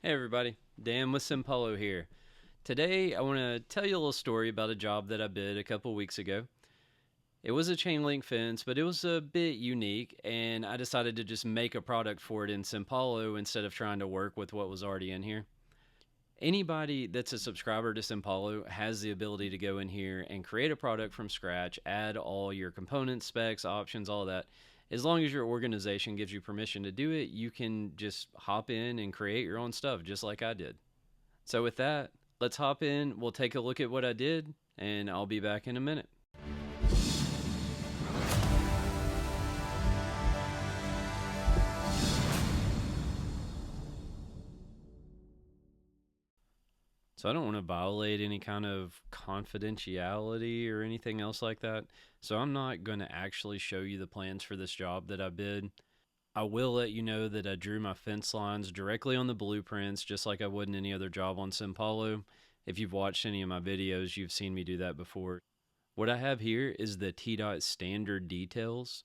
Hey everybody, Dan with Simpallo here. Today I want to tell you a little story about a job that I did a couple weeks ago. It was a chain link fence, but it was a bit unique, and I decided to just make a product for it in Simpallo instead of trying to work with what was already in here. Anybody that's a subscriber to Simpallo has the ability to go in here and create a product from scratch, add all your components, specs, options, all that. As long as your organization gives you permission to do it, you can just hop in and create your own stuff just like I did. So, with that, let's hop in. We'll take a look at what I did, and I'll be back in a minute. So, I don't want to violate any kind of confidentiality or anything else like that. So, I'm not going to actually show you the plans for this job that I did. I will let you know that I drew my fence lines directly on the blueprints, just like I would in any other job on Simpallo. If you've watched any of my videos, you've seen me do that before. What I have here is the T-Dot standard details.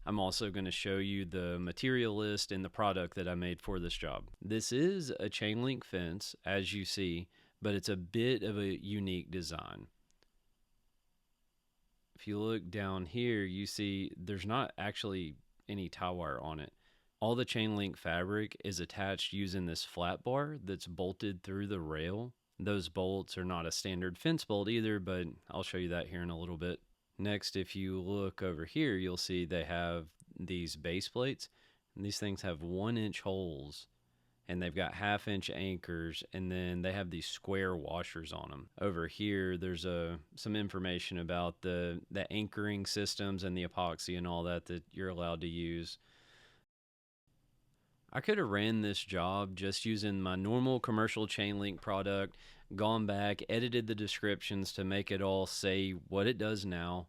I'm also going to show you the material list and the product that I made for this job. This is a chain link fence, as you see, but it's a bit of a unique design. If you look down here, you see there's not actually any tie wire on it. All the chain link fabric is attached using this flat bar that's bolted through the rail. Those bolts are not a standard fence bolt either, but I'll show you that here in a little bit. Next, if you look over here, you'll see they have these base plates, and these things have 1-inch holes, and they've got 1/2-inch anchors, and then they have these square washers on them. Over here, there's some information about the anchoring systems and the epoxy and all that you're allowed to use. I could have ran this job just using my normal commercial chain link product, gone back, edited the descriptions to make it all say what it does now.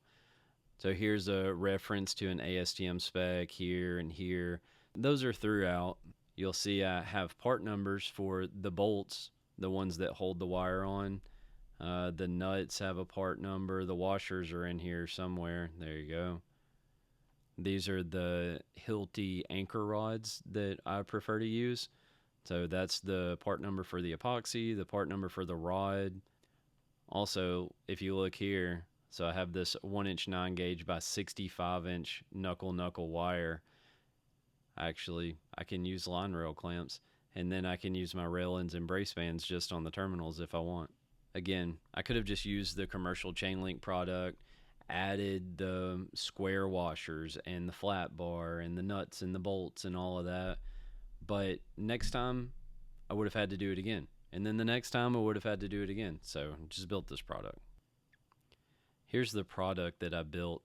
So here's a reference to an ASTM spec here and here. Those are throughout. You'll see I have part numbers for the bolts, the ones that hold the wire on. The nuts have a part number. The washers are in here somewhere. There you go. These are the Hilti anchor rods that I prefer to use. So that's the part number for the epoxy, the part number for the rod. Also, if you look here, so I have this 1-inch 9 gauge by 65-inch knuckle wire. Actually, I can use line rail clamps, and then I can use my rail ends and brace bands just on the terminals if I want. Again, I could have just used the commercial chain link product, added the square washers and the flat bar and the nuts and the bolts and all of that. But next time I would have had to do it again. And then the next time I would have had to do it again. So I just built this product. Here's the product that I built.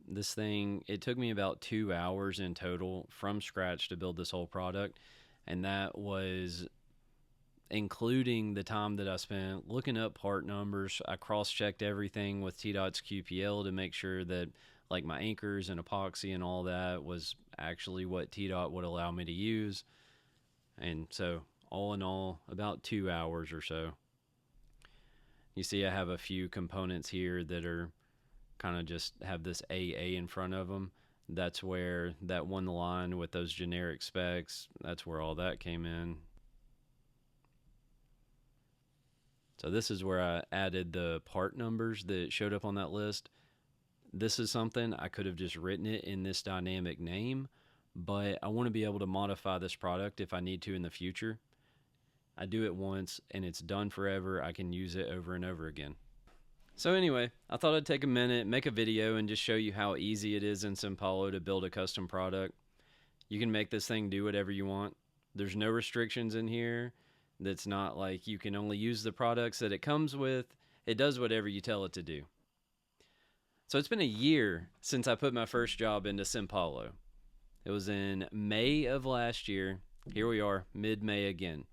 This thing, it took me about 2 hours in total from scratch to build this whole product. And that was including the time that I spent looking up part numbers. I cross-checked everything with T-Dot's QPL to make sure that like my anchors and epoxy and all that was actually what T-Dot would allow me to use. And so all in all, about 2 hours or so. You see I have a few components here that are kind of just have this AA in front of them. That's where that one line with those generic specs, that's where all that came in. So this is where I added the part numbers that showed up on that list. This is something I could have just written it in this dynamic name, but I want to be able to modify this product if I need to in the future. I do it once and it's done forever. I can use it over and over again. So anyway, I thought I'd take a minute, make a video, and just show you how easy it is in Simpallo to build a custom product. You can make this thing do whatever you want. There's no restrictions in here. That's not like you can only use the products that it comes with. It does whatever you tell it to do. So it's been a year since I put my first job into Simpallo. It was in May of last year. Here we are, mid-May again.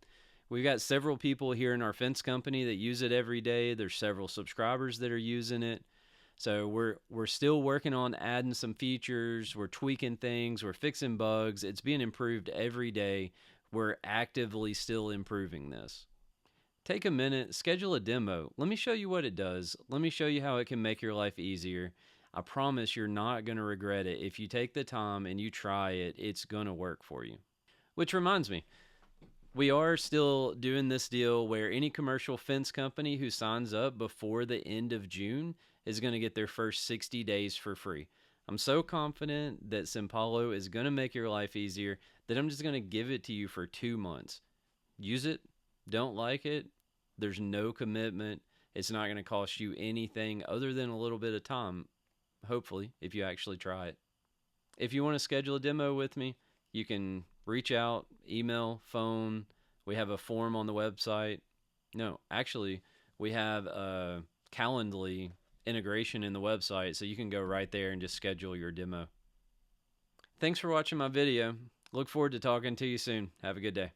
We've got several people here in our fence company that use it every day. There's several subscribers that are using it. So we're still working on adding some features. We're tweaking things. We're fixing bugs. It's being improved every day. We're actively still improving this. Take a minute, schedule a demo. Let me show you what it does. Let me show you how it can make your life easier. I promise you're not going to regret it. If you take the time and you try it, it's going to work for you. Which reminds me, We are still doing this deal where any commercial fence company who signs up before the end of June is going to get their first 60 days for free. I'm so confident that Simpallo is going to make your life easier that I'm just going to give it to you for 2 months. Use it. Don't like it. There's no commitment. It's not going to cost you anything other than a little bit of time, hopefully, if you actually try it. If you want to schedule a demo with me, you can reach out, email, phone. We have a form on the website. No, actually, we have a Calendly integration in the website, so you can go right there and just schedule your demo. Thanks for watching my video. Look forward to talking to you soon. Have a good day.